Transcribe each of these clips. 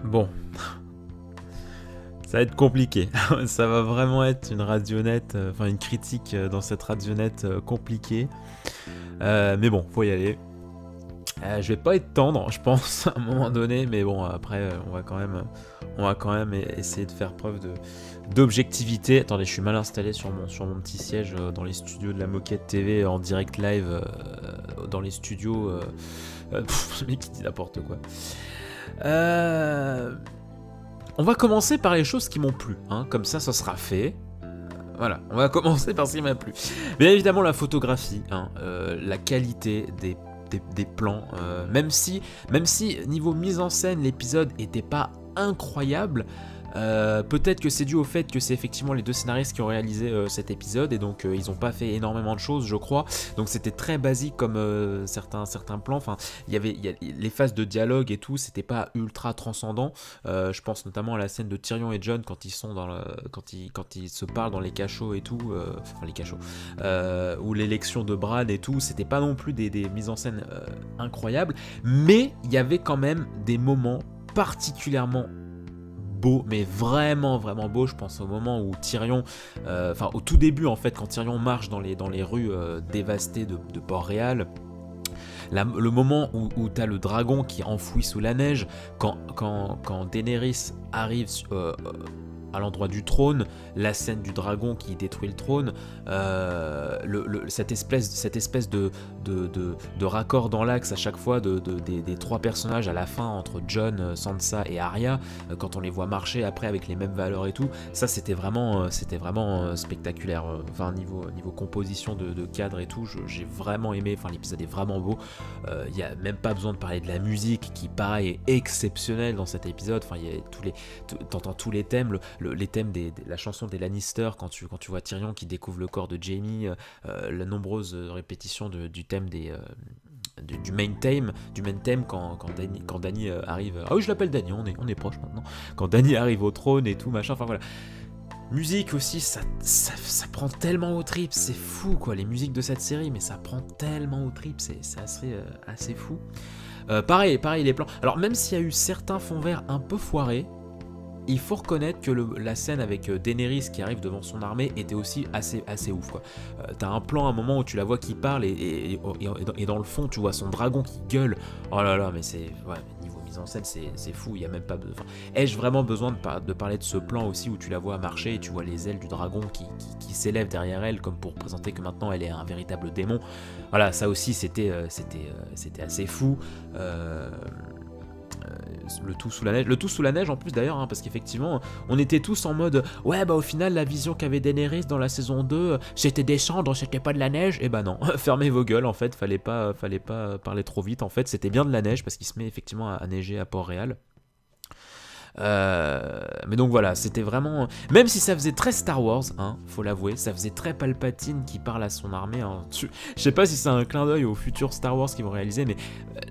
Bon, ça va être compliqué. Ça va vraiment être une radionnette, une critique dans cette radionnette compliquée. Mais bon, faut y aller. Je vais pas être tendre, je pense, à un moment donné, mais bon, après, on va quand même essayer de faire preuve d'objectivité. Attendez, je suis mal installé sur mon petit siège dans les studios de la Moquette TV en direct live, dans les studios. Le mec qui dit n'importe quoi. On va commencer par les choses qui m'ont plu, hein, comme ça sera fait. Voilà, on va commencer par ce qui m'a plu. Bien évidemment, la photographie, hein, la qualité des plans, même si niveau mise en scène, l'épisode était pas incroyable. Peut-être que c'est dû au fait que c'est effectivement les deux scénaristes qui ont réalisé cet épisode et donc ils n'ont pas fait énormément de choses, je crois. Donc c'était très basique comme certains plans. Enfin, il y a les phases de dialogue et tout, c'était pas ultra transcendant. Je pense notamment à la scène de Tyrion et Jon quand ils sont quand ils se parlent dans les cachots et tout, les cachots, ou l'élection de Bran et tout. C'était pas non plus des mises en scène incroyables, mais il y avait quand même des moments particulièrement beau, mais vraiment beau. Je pense au moment où Tyrion, au tout début en fait, quand Tyrion marche dans les rues dévastées de Port-Réal. Le moment où t'as le dragon qui est enfoui sous la neige, quand Daenerys arrive à l'endroit du trône, la scène du dragon qui détruit le trône, cette espèce de raccord dans l'axe à chaque fois des trois personnages à la fin entre Jon, Sansa et Arya, quand on les voit marcher après avec les mêmes valeurs et tout, ça c'était vraiment spectaculaire. Enfin niveau composition de cadre et tout, j'ai vraiment aimé. Enfin l'épisode est vraiment beau. Il n'y a même pas besoin de parler de la musique qui pareil est exceptionnelle dans cet épisode. Enfin t'entends tous les thèmes, les thèmes la chanson des Lannister quand tu vois Tyrion qui découvre le corps de Jaime, la nombreuse répétition du thème du main theme quand Dany arrive. Ah oui, je l'appelle Dany, on est proche maintenant. Quand Dany arrive au trône et tout machin. Enfin voilà. Musique aussi, ça prend tellement aux tripes, c'est fou quoi, les musiques de cette série, mais ça prend tellement aux tripes, c'est assez fou. Pareil les plans. Alors même s'il y a eu certains fonds verts un peu foirés, il faut reconnaître que la scène avec Daenerys qui arrive devant son armée était aussi assez ouf quoi. T'as un plan à un moment où tu la vois qui parle et dans le fond tu vois son dragon qui gueule. Oh là là, mais c'est niveau mise en scène c'est fou. Il y a même pas besoin. Ai-je vraiment besoin de parler de ce plan aussi où tu la vois marcher et tu vois les ailes du dragon qui s'élèvent derrière elle comme pour présenter que maintenant elle est un véritable démon. Voilà, ça aussi c'était assez fou. Le tout sous la neige en plus d'ailleurs, hein, parce qu'effectivement on était tous en mode ouais bah au final la vision qu'avait Daenerys dans la saison 2 c'était des cendres, c'était pas de la neige. Et bah non, fermez vos gueules en fait, fallait pas parler trop vite en fait, c'était bien de la neige parce qu'il se met effectivement à neiger à Port-Réal. Mais donc voilà, c'était vraiment... Même si ça faisait très Star Wars, hein, faut l'avouer, ça faisait très Palpatine qui parle à son armée. Hein. Je sais pas si c'est un clin d'œil au futur Star Wars qu'ils vont réaliser, mais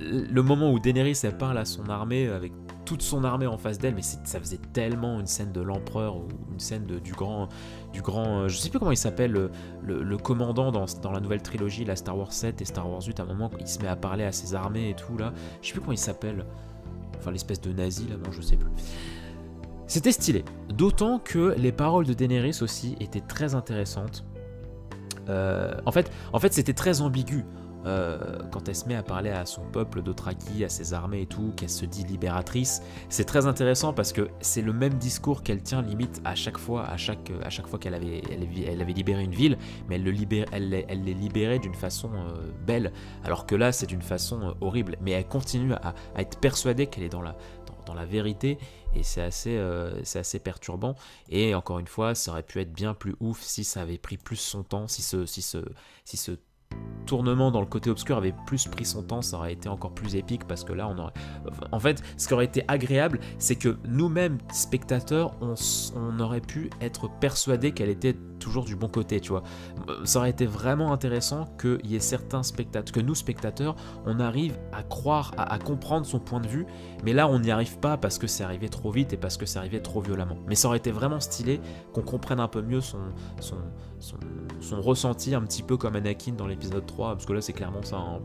le moment où Daenerys elle parle à son armée avec toute son armée en face d'elle, mais ça faisait tellement une scène de l'empereur ou une scène du grand, je sais plus comment il s'appelle, le commandant dans la nouvelle trilogie, la Star Wars 7 et Star Wars 8, à un moment il se met à parler à ses armées et tout là, je sais plus comment il s'appelle. Enfin l'espèce de nazi là, bon je sais plus. C'était stylé, d'autant que les paroles de Daenerys aussi étaient très intéressantes. En fait c'était très ambigu. Quand elle se met à parler à son peuple Dothraki, à ses armées et tout, qu'elle se dit libératrice, c'est très intéressant parce que c'est le même discours qu'elle tient limite à chaque fois qu'elle avait libéré une ville, mais elle les libérait d'une façon belle, alors que là c'est d'une façon horrible, mais elle continue à être persuadée qu'elle est dans la vérité, et c'est assez perturbant. Et encore une fois, ça aurait pu être bien plus ouf si ça avait pris plus son temps, si ce tournement dans le côté obscur avait plus pris son temps, ça aurait été encore plus épique, parce que là on aurait... En fait, ce qui aurait été agréable, c'est que nous-mêmes, spectateurs, on aurait pu être persuadés qu'elle était toujours du bon côté, tu vois. Ça aurait été vraiment intéressant qu'il y ait certains spectateurs, que nous spectateurs, on arrive à croire, à comprendre son point de vue, mais là on n'y arrive pas parce que c'est arrivé trop vite et parce que c'est arrivé trop violemment. Mais ça aurait été vraiment stylé qu'on comprenne un peu mieux son ressenti, un petit peu comme Anakin dans l'épisode 3, parce que là c'est clairement ça, hein.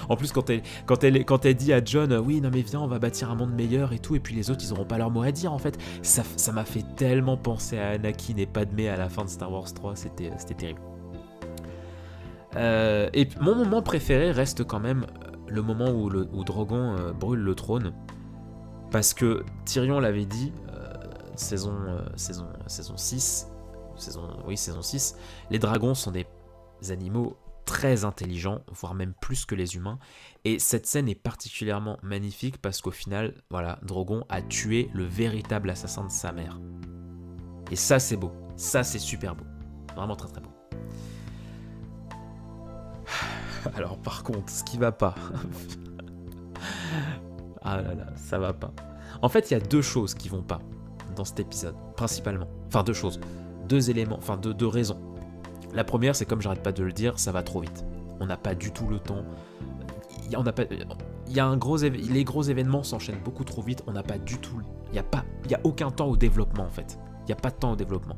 En plus quand elle dit à John, oui non mais viens on va bâtir un monde meilleur et tout, et puis les autres ils auront pas leur mot à dire en fait, ça m'a fait tellement penser à Anakin et Padmé à la fin de Star Wars 3, c'était terrible. Et mon moment préféré reste quand même le moment où Drogon brûle le trône, parce que Tyrion l'avait dit, saison 6, saison 6, les dragons sont des animaux très intelligents, voire même plus que les humains, et cette scène est particulièrement magnifique parce qu'au final, voilà, Drogon a tué le véritable assassin de sa mère. Et ça c'est beau, ça c'est super beau, vraiment très très beau. Alors par contre, ce qui va pas, ah là là, ça va pas. En fait, il y a deux choses qui vont pas dans cet épisode, principalement. Enfin, deux choses, deux éléments, enfin deux raisons. La première, c'est comme j'arrête pas de le dire, ça va trop vite. On n'a pas du tout le temps. Les gros événements s'enchaînent beaucoup trop vite. On n'a pas du tout. Il y a aucun temps au développement en fait. Il y a pas de temps au développement.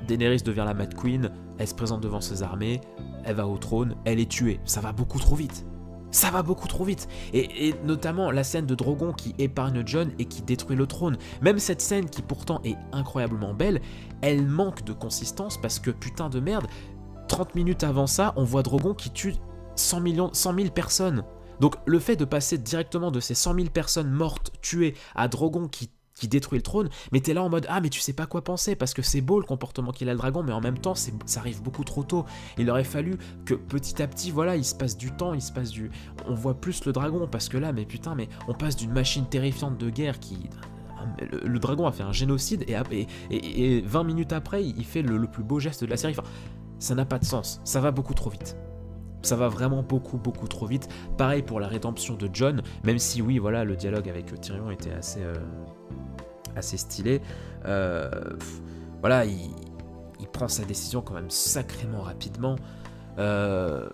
Daenerys devient la Mad Queen. Elle se présente devant ses armées. Elle va au trône. Elle est tuée. Ça va beaucoup trop vite. Ça va beaucoup trop vite. Et notamment la scène de Drogon qui épargne Jon et qui détruit le trône. Même cette scène qui pourtant est incroyablement belle, elle manque de consistance parce que putain de merde, 30 minutes avant ça, on voit Drogon qui tue 100 000 personnes. Donc le fait de passer directement de ces 100 000 personnes mortes, tuées, à Drogon qui détruit le trône, mais t'es là en mode ah mais tu sais pas quoi penser parce que c'est beau le comportement qu'il a le dragon, mais en même temps ça arrive beaucoup trop tôt. Il aurait fallu que petit à petit voilà il se passe du temps, on voit plus le dragon parce que là mais putain mais on passe d'une machine terrifiante de guerre qui le dragon a fait un génocide et 20 minutes après il fait le plus beau geste de la série. Enfin, ça n'a pas de sens, ça va beaucoup trop vite. Ça va vraiment beaucoup trop vite. Pareil pour la rédemption de Jon, même si oui voilà le dialogue avec Tyrion était assez stylé. Voilà, il prend sa décision quand même sacrément rapidement. Le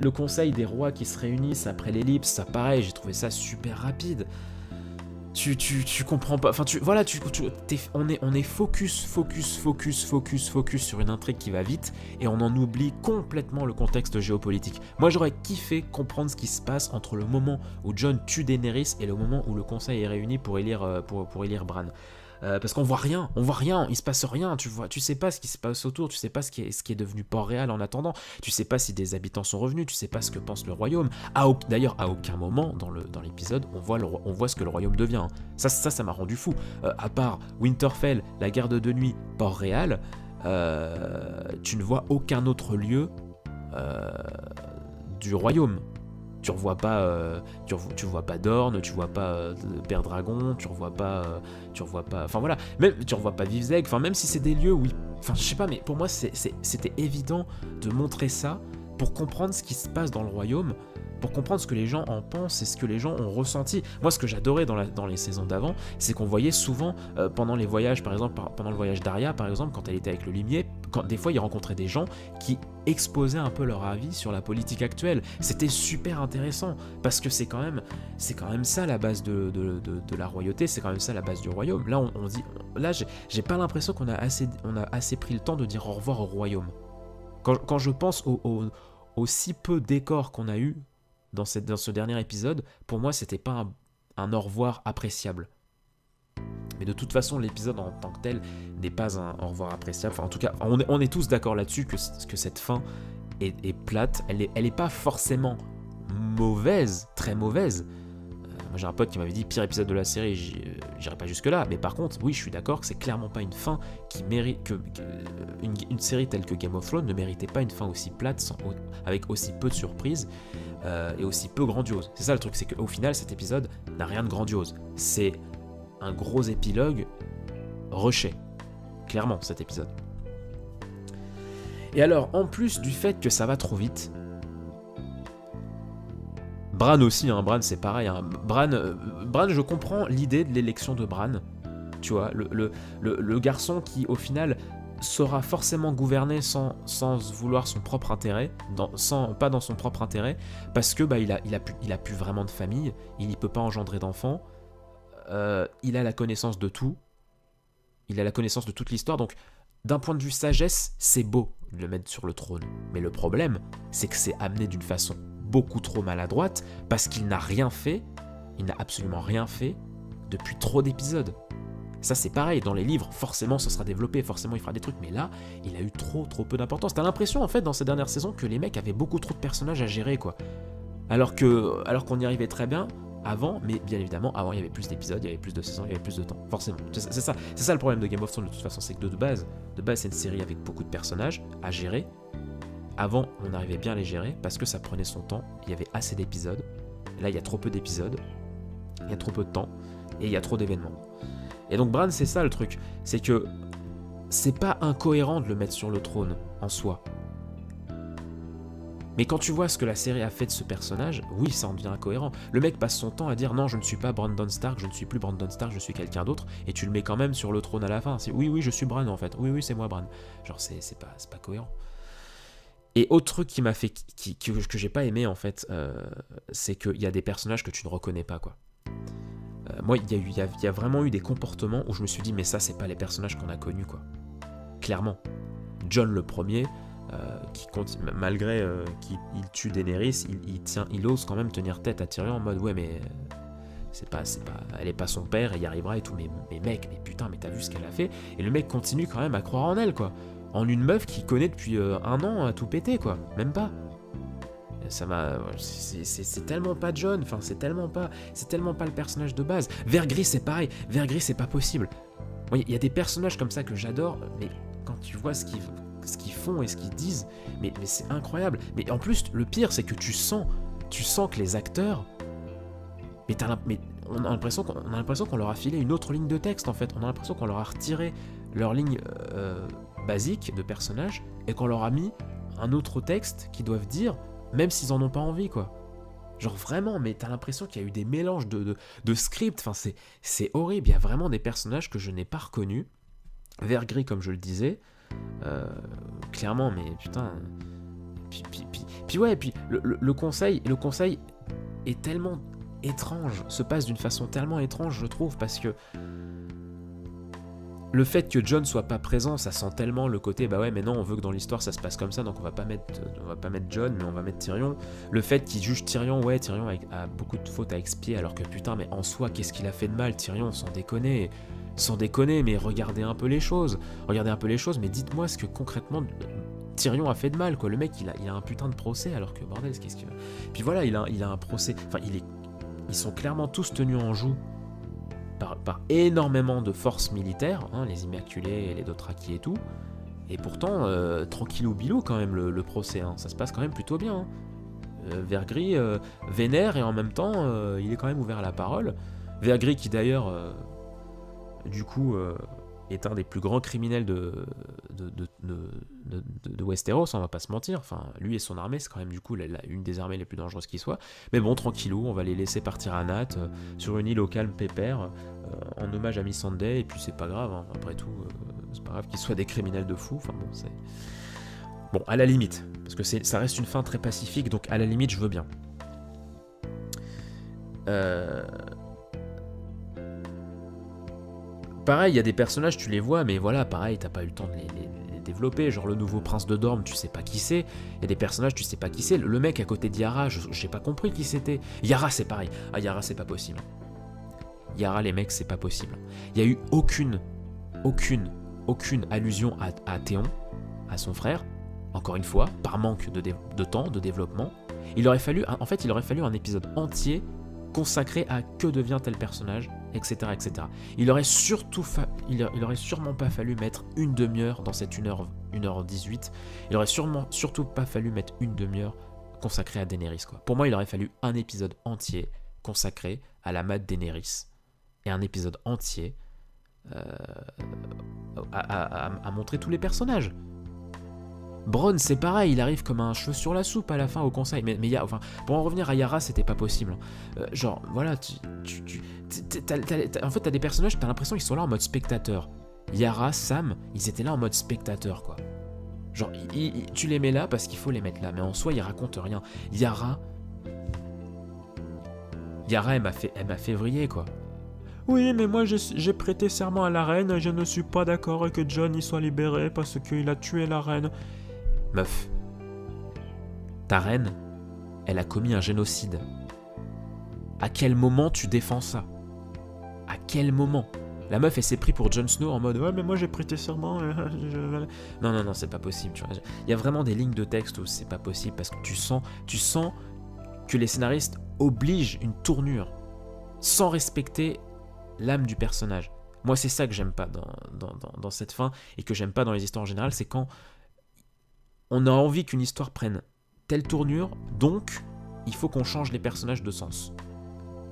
conseil des rois qui se réunissent après l'ellipse, ça pareil, j'ai trouvé ça super rapide. Tu comprends pas, enfin on est focus sur une intrigue qui va vite et on en oublie complètement le contexte géopolitique. Moi j'aurais kiffé comprendre ce qui se passe entre le moment où Jon tue Daenerys et le moment où le conseil est réuni pour élire Bran. Parce qu'on voit rien, il se passe rien, tu sais pas ce qui se passe autour, tu sais pas ce qui est devenu Port-Réal en attendant, tu sais pas si des habitants sont revenus, tu sais pas ce que pense le royaume. D'ailleurs, à aucun moment dans l'épisode, on voit ce que le royaume devient. Ça m'a rendu fou. À part Winterfell, la garde de nuit, Port-Réal, tu ne vois aucun autre lieu du royaume. Tu vois pas Dorne, tu vois pas Père Dragon, tu revois pas, enfin voilà, même tu revois pas Vivzeg, enfin même si c'est des lieux où, enfin je sais pas, mais pour moi c'était évident de montrer ça pour comprendre ce qui se passe dans le royaume, pour comprendre ce que les gens en pensent et ce que les gens ont ressenti. Moi ce que j'adorais dans les saisons d'avant, c'est qu'on voyait souvent pendant les voyages, par exemple pendant le voyage d'Arya par exemple, quand elle était avec le limier, quand des fois ils rencontraient des gens qui exposaient un peu leur avis sur la politique actuelle. C'était super intéressant parce que c'est quand même ça la base de la royauté, c'est quand même ça la base du royaume. Là on dit, là j'ai pas l'impression qu'on a assez pris le temps de dire au revoir au royaume. Quand je pense au si peu d'écart qu'on a eu dans ce dernier épisode, pour moi c'était pas un au revoir appréciable. Mais de toute façon, l'épisode en tant que tel n'est pas un au revoir appréciable. Enfin, en tout cas, on est tous d'accord là-dessus que cette fin est plate. Elle est pas forcément mauvaise, très mauvaise. Moi, j'ai un pote qui m'avait dit pire épisode de la série. J'irai pas jusque-là. Mais par contre, oui, je suis d'accord que c'est clairement pas une fin qui mérite une série telle que Game of Thrones ne méritait pas une fin aussi plate, avec aussi peu de surprises et aussi peu grandiose. C'est ça le truc, c'est qu'au final, cet épisode n'a rien de grandiose. C'est un gros épilogue rushé, clairement cet épisode. Et alors, en plus du fait que ça va trop vite, Bran aussi, Bran c'est pareil. Bran, je comprends l'idée de l'élection de Bran, tu vois, le garçon qui, au final, saura forcément gouverner sans vouloir son propre intérêt, pas dans son propre intérêt, parce que il a plus vraiment de famille, il n'y peut pas engendrer d'enfants, il a la connaissance de tout, il a la connaissance de toute l'histoire, donc d'un point de vue sagesse, c'est beau de le mettre sur le trône. Mais le problème, c'est que c'est amené d'une façon beaucoup trop maladroite, parce qu'il n'a rien fait, il n'a absolument rien fait depuis trop d'épisodes. Ça c'est pareil, dans les livres, forcément ça sera développé, forcément il fera des trucs, mais là, il a eu trop peu d'importance. T'as l'impression en fait dans ces dernières saisons que les mecs avaient beaucoup trop de personnages à gérer, quoi. Alors qu'on y arrivait très bien avant, mais bien évidemment, avant il y avait plus d'épisodes, il y avait plus de saisons, il y avait plus de temps, forcément. C'est ça le problème de Game of Thrones de toute façon, c'est que de base c'est une série avec beaucoup de personnages à gérer. Avant, on arrivait bien à les gérer parce que ça prenait son temps, il y avait assez d'épisodes. Là, il y a trop peu d'épisodes, il y a trop peu de temps, et il y a trop d'événements. Et donc Bran, c'est ça le truc, c'est que c'est pas incohérent de le mettre sur le trône en soi. Mais quand tu vois ce que la série a fait de ce personnage, oui, ça en devient incohérent. Le mec passe son temps à dire non, je ne suis pas Brandon Stark, je ne suis plus Brandon Stark, je suis quelqu'un d'autre, et tu le mets quand même sur le trône à la fin. C'est, oui, je suis Bran en fait. Oui, c'est moi Bran. Genre, c'est pas cohérent. Et autre truc qui m'a fait, que j'ai pas aimé en fait, c'est qu'il y a des personnages que tu ne reconnais pas, quoi. Moi, il y a vraiment eu des comportements où je me suis dit, mais ça, c'est pas les personnages qu'on a connus, quoi. Clairement. Jon le premier, qui compte, malgré qu'il tue Daenerys, il ose quand même tenir tête à Tyrion en mode, ouais, mais elle est pas son père, elle y arrivera et tout. Mais mec, mais putain, mais t'as vu ce qu'elle a fait? Et le mec continue quand même à croire en elle, quoi. En une meuf qu'il connaît depuis 1 an à tout péter, quoi. Même pas. Ça m'a, c'est tellement pas Jon, enfin c'est tellement pas le personnage de base. Vergris c'est pareil, Vergris c'est pas possible. Il y a des personnages comme ça que j'adore, mais quand tu vois ce qu'ils font et ce qu'ils disent, mais c'est incroyable. Mais en plus le pire c'est que tu sens que les acteurs, mais on a l'impression qu'on leur a filé une autre ligne de texte en fait. On a l'impression qu'on leur a retiré leur ligne basique de personnage et qu'on leur a mis un autre texte qu'ils doivent dire. Même s'ils en ont pas envie, quoi. Genre vraiment, mais t'as l'impression qu'il y a eu des mélanges de scripts, enfin c'est horrible, il y a vraiment des personnages que je n'ai pas reconnus. Vergris, comme je le disais, clairement, mais putain... Puis ouais, et puis le conseil est tellement étrange, se passe d'une façon tellement étrange, je trouve, parce que le fait que Jon soit pas présent, ça sent tellement le côté bah ouais mais non on veut que dans l'histoire ça se passe comme ça donc on va pas mettre Jon mais on va mettre Tyrion. Le fait qu'il juge Tyrion, ouais Tyrion a beaucoup de fautes à expier alors que putain mais en soi qu'est-ce qu'il a fait de mal Tyrion sans déconner mais regardez un peu les choses mais dites-moi ce que concrètement Tyrion a fait de mal quoi. Le mec il a un putain de procès alors que bordel qu'est-ce que... Puis voilà il a un procès, enfin ils sont clairement tous tenus en joue par énormément de forces militaires, hein, les Immaculés, les Dothraki et tout, et pourtant, tranquillou bilou quand même le procès, hein, ça se passe quand même plutôt bien. Hein. Vergris vénère et en même temps, il est quand même ouvert à la parole. Vergris qui d'ailleurs, du coup, est un des plus grands criminels de Westeros, on va pas se mentir. Enfin, lui et son armée, c'est quand même du coup une des armées les plus dangereuses qui soit. Mais bon, tranquillou, on va les laisser partir à Nat, sur une île au calme pépère, en hommage à Missandei, et puis c'est pas grave, hein, après tout, c'est pas grave qu'ils soient des criminels de fous, enfin bon, c'est... Bon, à la limite, parce que ça reste une fin très pacifique, donc à la limite, je veux bien. Pareil, il y a des personnages, tu les vois, mais voilà, pareil, t'as pas eu le temps de les développer. Genre le nouveau prince de Dorne, tu sais pas qui c'est. Il y a des personnages, tu sais pas qui c'est. Le mec à côté d'Yara, j'ai pas compris qui c'était. Yara, c'est pareil. Ah, Yara, c'est pas possible. Yara, les mecs, c'est pas possible. Il y a eu aucune allusion à Théon, à son frère. Encore une fois, par manque de temps, de développement. Il aurait fallu un épisode entier consacré à que devient tel personnage, etc. etc. Il aurait sûrement pas fallu mettre une demi-heure dans cette 1h18. Il aurait surtout pas fallu mettre une demi-heure consacrée à Daenerys, quoi. Pour moi, il aurait fallu un épisode entier consacré à la mat Daenerys. Et un épisode entier à montrer tous les personnages. Bronn, c'est pareil, il arrive comme un cheveu sur la soupe à la fin au conseil. Mais enfin, pour en revenir à Yara, c'était pas possible. Genre, voilà, en fait, t'as des personnages, t'as l'impression qu'ils sont là en mode spectateur. Yara, Sam, ils étaient là en mode spectateur, quoi. Genre, tu les mets là parce qu'il faut les mettre là, mais en soi, ils racontent rien. Yara, elle m'a fait vriller, quoi. Oui, mais moi j'ai prêté serment à la reine et je ne suis pas d'accord que Jon y soit libéré parce qu'il a tué la reine. Meuf, ta reine, elle a commis un génocide. À quel moment tu défends ça? À quel moment? La meuf, elle s'est pris pour Jon Snow en mode « Ouais, mais moi j'ai prêté serment. » Non, c'est pas possible. Tu vois. Il y a vraiment des lignes de texte où c'est pas possible parce que tu sens que les scénaristes obligent une tournure sans respecter l'âme du personnage. Moi, c'est ça que j'aime pas dans cette fin et que j'aime pas dans les histoires en général, c'est quand on a envie qu'une histoire prenne telle tournure, donc il faut qu'on change les personnages de sens.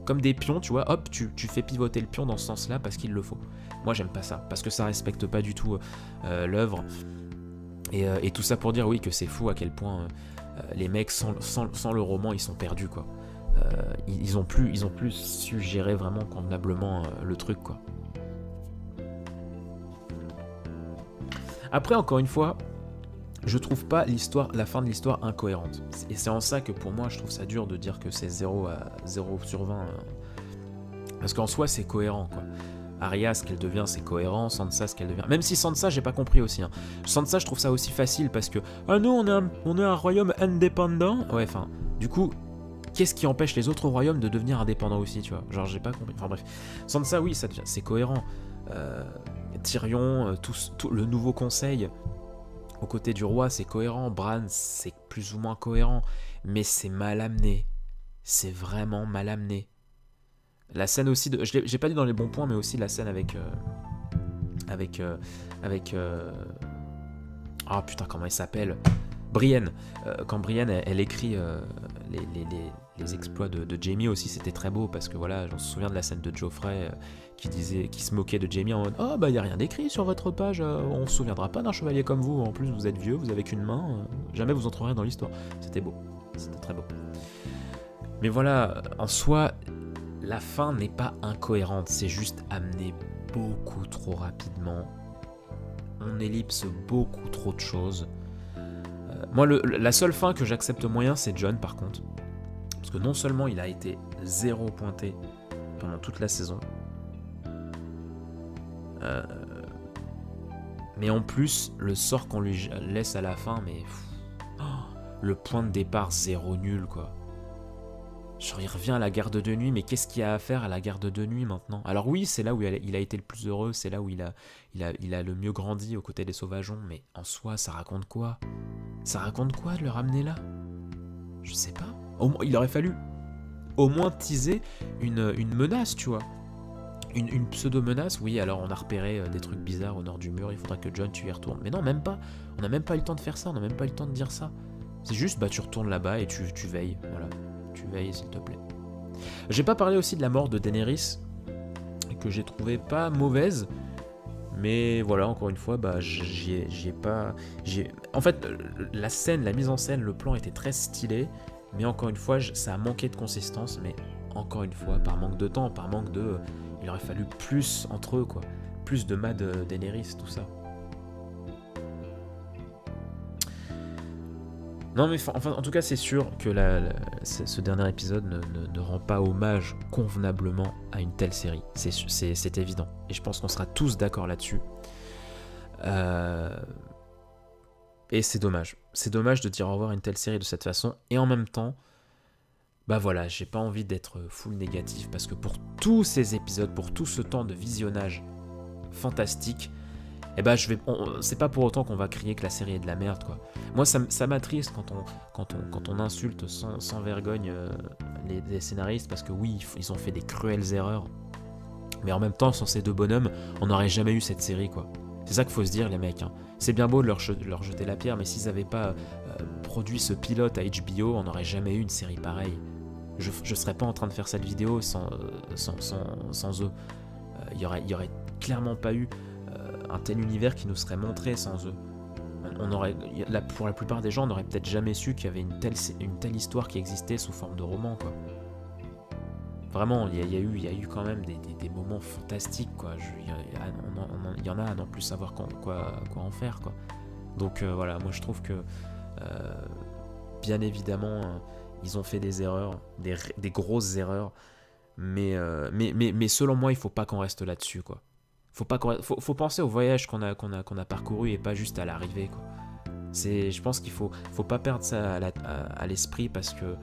Comme des pions, tu vois, hop, tu fais pivoter le pion dans ce sens-là parce qu'il le faut. Moi, j'aime pas ça, parce que ça respecte pas du tout l'œuvre. Et tout ça pour dire, oui, que c'est fou à quel point les mecs, sans le roman, ils sont perdus, quoi. Ils ont plus su gérer vraiment convenablement le truc, quoi. Après, encore une fois, je trouve pas la fin de l'histoire incohérente. Et c'est en ça que pour moi, je trouve ça dur de dire que c'est 0 sur 20. Parce qu'en soi, c'est cohérent, quoi. Arya, ce qu'elle devient, c'est cohérent. Sansa, ce qu'elle devient. Même si Sansa, j'ai pas compris aussi. Sansa, je trouve ça aussi facile parce que nous, on est un royaume indépendant. Ouais, enfin, du coup, qu'est-ce qui empêche les autres royaumes de devenir indépendants aussi, tu vois? Genre, j'ai pas compris. Enfin bref, Sansa, oui, c'est cohérent. Tyrion, tout le nouveau conseil aux côtés du roi, c'est cohérent. Bran, c'est plus ou moins cohérent, mais c'est mal amené. C'est vraiment mal amené. La scène aussi j'ai pas dit dans les bons points, mais aussi la scène avec ah putain, comment elle s'appelle? Brienne. Quand Brienne elle écrit les exploits de Jaime aussi, c'était très beau parce que voilà, on se souvient de la scène de Joffrey qui se moquait de Jaime en mode oh bah y a rien d'écrit sur votre page, on se souviendra pas d'un chevalier comme vous, en plus vous êtes vieux, vous avez qu'une main, jamais vous entrerez dans l'histoire. C'était beau, c'était très beau. Mais voilà, en soi, la fin n'est pas incohérente, c'est juste amené beaucoup trop rapidement. On ellipse beaucoup trop de choses. Moi, la seule fin que j'accepte moyen, c'est Jon, par contre. Parce que non seulement il a été 0 pointé pendant toute la saison, mais en plus, le sort qu'on lui laisse à la fin, mais le point de départ 0 nul, quoi. Genre, il revient à la garde de nuit, mais qu'est-ce qu'il y a à faire à la garde de nuit maintenant? Alors oui, c'est là où il a été le plus heureux, c'est là où il a le mieux grandi aux côtés des sauvageons, mais en soi, ça raconte quoi? Ça raconte quoi de le ramener là? Je sais pas. Il aurait fallu au moins teaser une menace, tu vois. Une pseudo-menace, oui, alors on a repéré des trucs bizarres au nord du mur, il faudra que Jon, tu y retournes. Mais non, même pas. On n'a même pas eu le temps de faire ça, on n'a même pas eu le temps de dire ça. C'est juste, bah tu retournes là-bas et tu veilles, voilà. Tu veilles, s'il te plaît. J'ai pas parlé aussi de la mort de Daenerys, que j'ai trouvé pas mauvaise, mais voilà, encore une fois, bah en fait, la scène, la mise en scène, le plan était très stylé, mais encore une fois, ça a manqué de consistance, mais encore une fois, par manque de temps, par manque de... il aurait fallu plus entre eux, quoi. Plus de Mad Daenerys, tout ça. Non mais enfin, en tout cas c'est sûr que ce dernier épisode ne rend pas hommage convenablement à une telle série. C'est évident. Et je pense qu'on sera tous d'accord là-dessus. Et c'est dommage. C'est dommage de dire au revoir à une telle série de cette façon. Et en même temps, bah voilà, j'ai pas envie d'être full négatif parce que pour tous ces épisodes, pour tout ce temps de visionnage fantastique, eh ben c'est pas pour autant qu'on va crier que la série est de la merde, quoi. Moi ça m'attriste quand on insulte sans vergogne les scénaristes parce que oui, ils ont fait des cruelles erreurs, mais en même temps sans ces deux bonhommes on n'aurait jamais eu cette série, quoi. C'est ça qu'il faut se dire, les mecs, hein. C'est bien beau de leur jeter la pierre, mais s'ils avaient pas produit ce pilote à HBO, on n'aurait jamais eu une série pareille. Je serais pas en train de faire cette vidéo sans eux. Il y aurait clairement pas eu un tel univers qui nous serait montré sans eux. pour la plupart des gens, on n'aurait peut-être jamais su qu'il y avait une telle histoire qui existait sous forme de roman, quoi. Vraiment, il y a eu quand même des moments fantastiques, quoi. Il y en a à n'en plus savoir quoi en faire, quoi. Donc voilà, moi je trouve que, bien évidemment, ils ont fait des erreurs, des grosses erreurs, mais selon moi, il faut pas qu'on reste là-dessus, quoi. Faut penser au voyage qu'on a parcouru et pas juste à l'arrivée, quoi. Je pense qu'il faut pas perdre ça à l'esprit parce que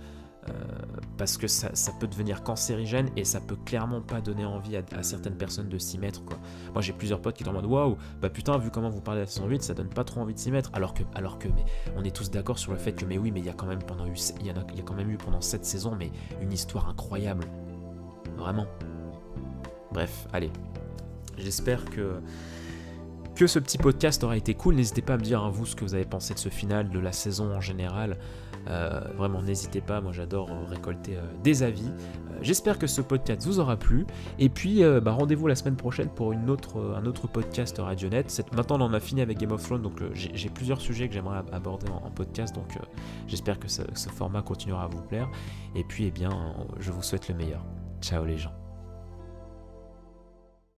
ça peut devenir cancérigène et ça peut clairement pas donner envie à certaines personnes de s'y mettre, quoi. Moi j'ai plusieurs potes qui sont en mode waouh, bah putain, vu comment vous parlez de la saison 8, ça donne pas trop envie de s'y mettre. Alors que mais on est tous d'accord sur le fait que mais oui, mais il y a quand même eu pendant 7 saisons mais une histoire incroyable. Vraiment. Bref, allez. J'espère que ce petit podcast aura été cool. N'hésitez pas à me dire, hein, vous, ce que vous avez pensé de ce final, de la saison en général. Vraiment, n'hésitez pas, moi j'adore récolter des avis. J'espère que ce podcast vous aura plu. Et puis, rendez-vous la semaine prochaine pour un autre podcast Radionet. Maintenant, on en a fini avec Game of Thrones, donc j'ai plusieurs sujets que j'aimerais aborder en podcast. Donc, j'espère que ce format continuera à vous plaire. Et puis, je vous souhaite le meilleur. Ciao les gens.